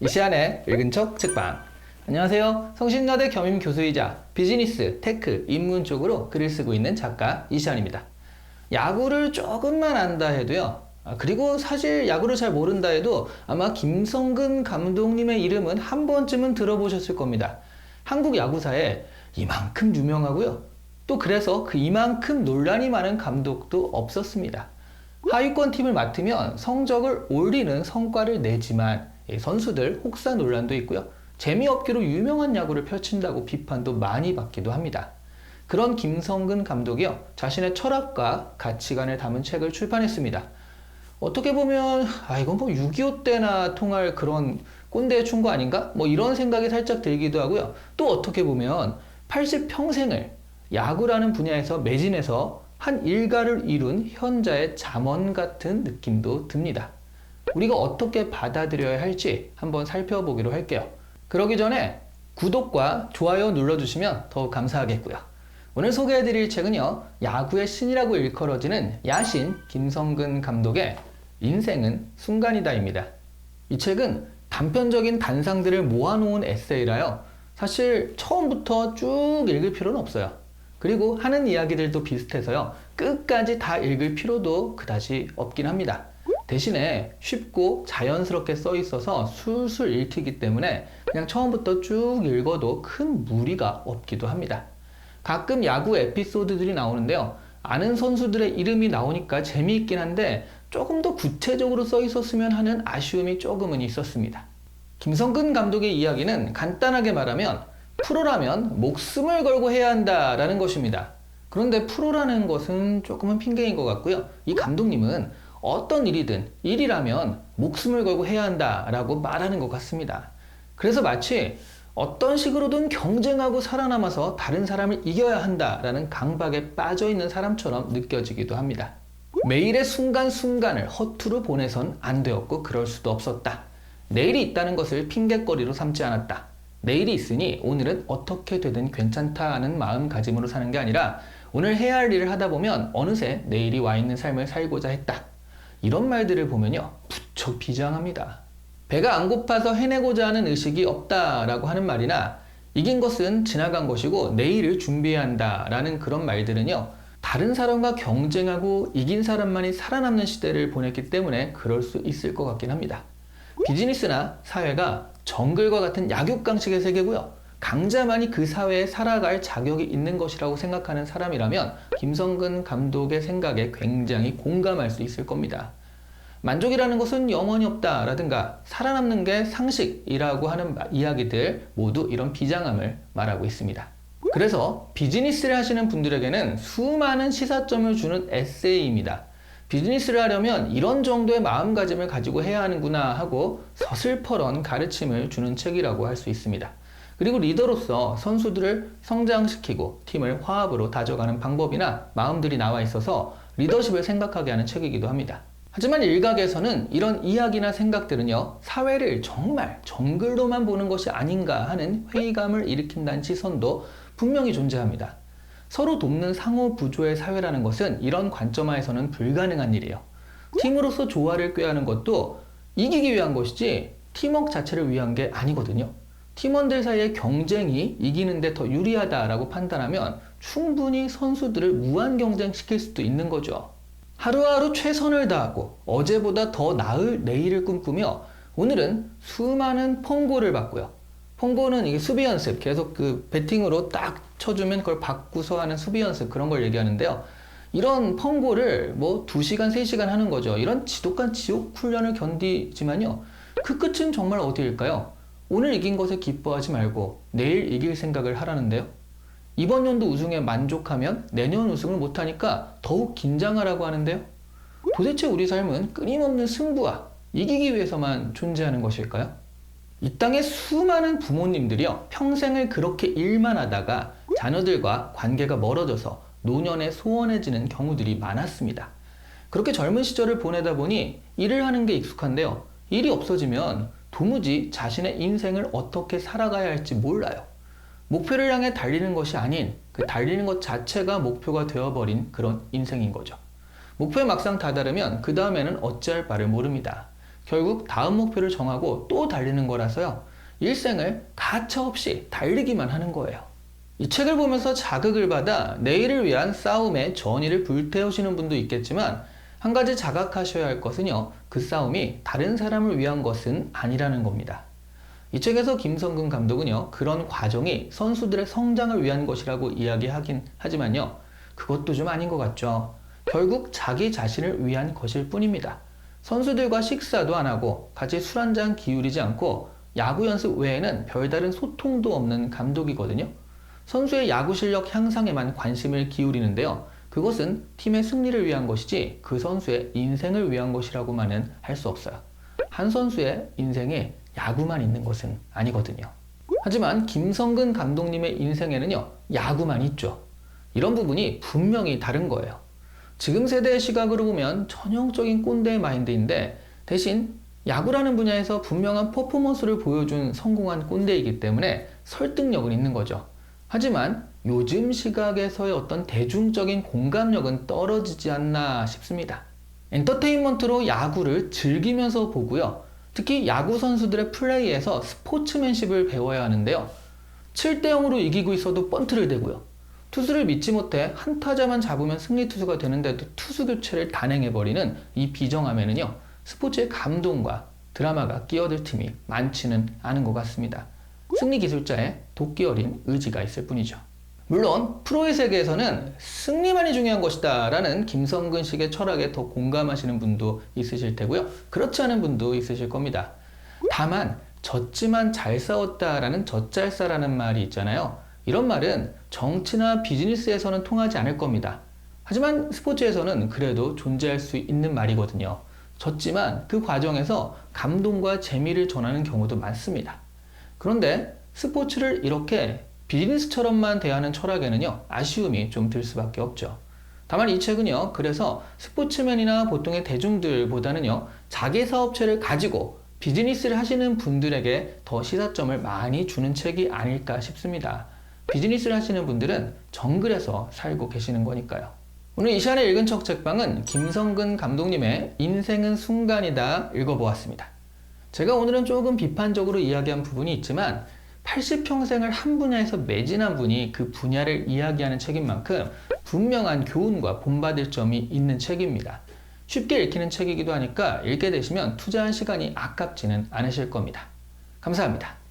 이시안의 읽은 척 책방. 안녕하세요. 성신여대 겸임 교수이자 비즈니스, 테크, 인문 쪽으로 글을 쓰고 있는 작가 이시안입니다. 야구를 조금만 안다 해도요. 그리고 사실 야구를 잘 모른다 해도 아마 김성근 감독님의 이름은 한 번쯤은 들어보셨을 겁니다. 한국 야구사에 이만큼 유명하고요. 또 그래서 그 이만큼 논란이 많은 감독도 없었습니다. 하위권 팀을 맡으면 성적을 올리는 성과를 내지만 선수들 혹사 논란도 있고요. 재미없기로 유명한 야구를 펼친다고 비판도 많이 받기도 합니다. 그런 김성근 감독이요. 자신의 철학과 가치관을 담은 책을 출판했습니다. 어떻게 보면 이건 뭐 6.25 때나 통할 그런 꼰대의 충고 아닌가? 뭐 이런 생각이 살짝 들기도 하고요. 또 어떻게 보면 80평생을 야구라는 분야에서 매진해서 한 일가를 이룬 현자의 잠언 같은 느낌도 듭니다. 우리가 어떻게 받아들여야 할지 한번 살펴보기로 할게요. 그러기 전에 구독과 좋아요 눌러주시면 더욱 감사하겠고요. 오늘 소개해드릴 책은요. 야구의 신이라고 일컬어지는 야신 김성근 감독의 인생은 순간이다입니다. 이 책은 단편적인 단상들을 모아놓은 에세이라요. 사실 처음부터 쭉 읽을 필요는 없어요. 그리고 하는 이야기들도 비슷해서요. 끝까지 다 읽을 필요도 그다지 없긴 합니다. 대신에 쉽고 자연스럽게 써 있어서 술술 읽히기 때문에 그냥 처음부터 쭉 읽어도 큰 무리가 없기도 합니다. 가끔 야구 에피소드들이 나오는데요. 아는 선수들의 이름이 나오니까 재미있긴 한데 조금 더 구체적으로 써 있었으면 하는 아쉬움이 조금은 있었습니다. 김성근 감독의 이야기는 간단하게 말하면 프로라면 목숨을 걸고 해야 한다라는 것입니다. 그런데 프로라는 것은 조금은 핑계인 것 같고요. 이 감독님은 어떤 일이든 일이라면 목숨을 걸고 해야 한다라고 말하는 것 같습니다. 그래서 마치 어떤 식으로든 경쟁하고 살아남아서 다른 사람을 이겨야 한다라는 강박에 빠져 있는 사람처럼 느껴지기도 합니다. 매일의 순간순간을 허투루 보내선 안 되었고 그럴 수도 없었다. 내일이 있다는 것을 핑계거리로 삼지 않았다. 내일이 있으니 오늘은 어떻게 되든 괜찮다는 마음가짐으로 사는 게 아니라 오늘 해야 할 일을 하다 보면 어느새 내일이 와 있는 삶을 살고자 했다. 이런 말들을 보면요. 무척 비장합니다. 배가 안 고파서 해내고자 하는 의식이 없다라고 하는 말이나 이긴 것은 지나간 것이고 내일을 준비해야 한다라는 그런 말들은요. 다른 사람과 경쟁하고 이긴 사람만이 살아남는 시대를 보냈기 때문에 그럴 수 있을 것 같긴 합니다. 비즈니스나 사회가 정글과 같은 약육강식의 세계고요. 강자만이 그 사회에 살아갈 자격이 있는 것이라고 생각하는 사람이라면 김성근 감독의 생각에 굉장히 공감할 수 있을 겁니다. 만족이라는 것은 영원히 없다라든가 살아남는 게 상식이라고 하는 이야기들 모두 이런 비장함을 말하고 있습니다. 그래서 비즈니스를 하시는 분들에게는 수많은 시사점을 주는 에세이입니다. 비즈니스를 하려면 이런 정도의 마음가짐을 가지고 해야 하는구나 하고 서슬퍼런 가르침을 주는 책이라고 할 수 있습니다. 그리고 리더로서 선수들을 성장시키고 팀을 화합으로 다져가는 방법이나 마음들이 나와 있어서 리더십을 생각하게 하는 책이기도 합니다. 하지만 일각에서는 이런 이야기나 생각들은요, 사회를 정말 정글로만 보는 것이 아닌가 하는 회의감을 일으킨다는 시선도 분명히 존재합니다. 서로 돕는 상호 부조의 사회라는 것은 이런 관점하에서는 불가능한 일이에요. 팀으로서 조화를 꾀하는 것도 이기기 위한 것이지 팀워크 자체를 위한 게 아니거든요. 팀원들 사이의 경쟁이 이기는데 더 유리하다라고 판단하면 충분히 선수들을 무한 경쟁시킬 수도 있는 거죠. 하루하루 최선을 다하고 어제보다 더 나을 내일을 꿈꾸며 오늘은 수많은 펑고를 받고요. 펑고는 이게 수비 연습, 계속 그 배팅으로 딱 쳐주면 그걸 받고서 하는 수비 연습 그런 걸 얘기하는데요. 이런 펑고를 뭐 2시간, 3시간 하는 거죠. 이런 지독한 지옥 훈련을 견디지만요. 그 끝은 정말 어디일까요? 오늘 이긴 것에 기뻐하지 말고 내일 이길 생각을 하라는데요. 이번 연도 우승에 만족하면 내년 우승을 못하니까 더욱 긴장하라고 하는데요. 도대체 우리 삶은 끊임없는 승부와 이기기 위해서만 존재하는 것일까요? 이 땅의 수많은 부모님들이요. 평생을 그렇게 일만 하다가 자녀들과 관계가 멀어져서 노년에 소원해지는 경우들이 많았습니다. 그렇게 젊은 시절을 보내다 보니 일을 하는 게 익숙한데요. 일이 없어지면 도무지 자신의 인생을 어떻게 살아가야 할지 몰라요. 목표를 향해 달리는 것이 아닌 그 달리는 것 자체가 목표가 되어버린 그런 인생인 거죠. 목표에 막상 다다르면 그 다음에는 어찌할 바를 모릅니다. 결국 다음 목표를 정하고 또 달리는 거라서요. 일생을 가차없이 달리기만 하는 거예요. 이 책을 보면서 자극을 받아 내일을 위한 싸움에 전의를 불태우시는 분도 있겠지만 한 가지 자각하셔야 할 것은요. 그 싸움이 다른 사람을 위한 것은 아니라는 겁니다. 이 책에서 김성근 감독은요. 그런 과정이 선수들의 성장을 위한 것이라고 이야기하긴 하지만요. 그것도 좀 아닌 것 같죠. 결국 자기 자신을 위한 것일 뿐입니다. 선수들과 식사도 안 하고 같이 술 한잔 기울이지 않고 야구 연습 외에는 별다른 소통도 없는 감독이거든요. 선수의 야구 실력 향상에만 관심을 기울이는데요. 그것은 팀의 승리를 위한 것이지 그 선수의 인생을 위한 것이라고만은 할 수 없어요. 한 선수의 인생에 야구만 있는 것은 아니거든요. 하지만 김성근 감독님의 인생에는요. 야구만 있죠. 이런 부분이 분명히 다른 거예요. 지금 세대의 시각으로 보면 전형적인 꼰대 마인드인데 대신 야구라는 분야에서 분명한 퍼포먼스를 보여준 성공한 꼰대이기 때문에 설득력은 있는 거죠. 하지만 요즘 시각에서의 어떤 대중적인 공감력은 떨어지지 않나 싶습니다. 엔터테인먼트로 야구를 즐기면서 보고요. 특히 야구 선수들의 플레이에서 스포츠맨십을 배워야 하는데요. 7대 0으로 이기고 있어도 번트를 대고요. 투수를 믿지 못해 한 타자만 잡으면 승리 투수가 되는데도 투수 교체를 단행해버리는 이 비정함에는요. 스포츠의 감동과 드라마가 끼어들 틈이 많지는 않은 것 같습니다. 승리 기술자의 도끼 어린 의지가 있을 뿐이죠. 물론 프로의 세계에서는 승리만이 중요한 것이다 라는 김성근식의 철학에 더 공감하시는 분도 있으실 테고요. 그렇지 않은 분도 있으실 겁니다. 다만 졌지만 잘 싸웠다 라는 젖잘싸라는 말이 있잖아요. 이런 말은 정치나 비즈니스에서는 통하지 않을 겁니다. 하지만 스포츠에서는 그래도 존재할 수 있는 말이거든요. 졌지만 그 과정에서 감동과 재미를 전하는 경우도 많습니다. 그런데 스포츠를 이렇게 비즈니스처럼만 대하는 철학에는요, 아쉬움이 좀 들 수밖에 없죠. 다만 이 책은요, 그래서 스포츠맨이나 보통의 대중들보다는요, 자기 사업체를 가지고 비즈니스를 하시는 분들에게 더 시사점을 많이 주는 책이 아닐까 싶습니다. 비즈니스를 하시는 분들은 정글에서 살고 계시는 거니까요. 오늘 이 시간에 읽은 척 책방은 김성근 감독님의 인생은 순간이다 읽어보았습니다. 제가 오늘은 조금 비판적으로 이야기한 부분이 있지만 80평생을 한 분야에서 매진한 분이 그 분야를 이야기하는 책인 만큼 분명한 교훈과 본받을 점이 있는 책입니다. 쉽게 읽히는 책이기도 하니까 읽게 되시면 투자한 시간이 아깝지는 않으실 겁니다. 감사합니다.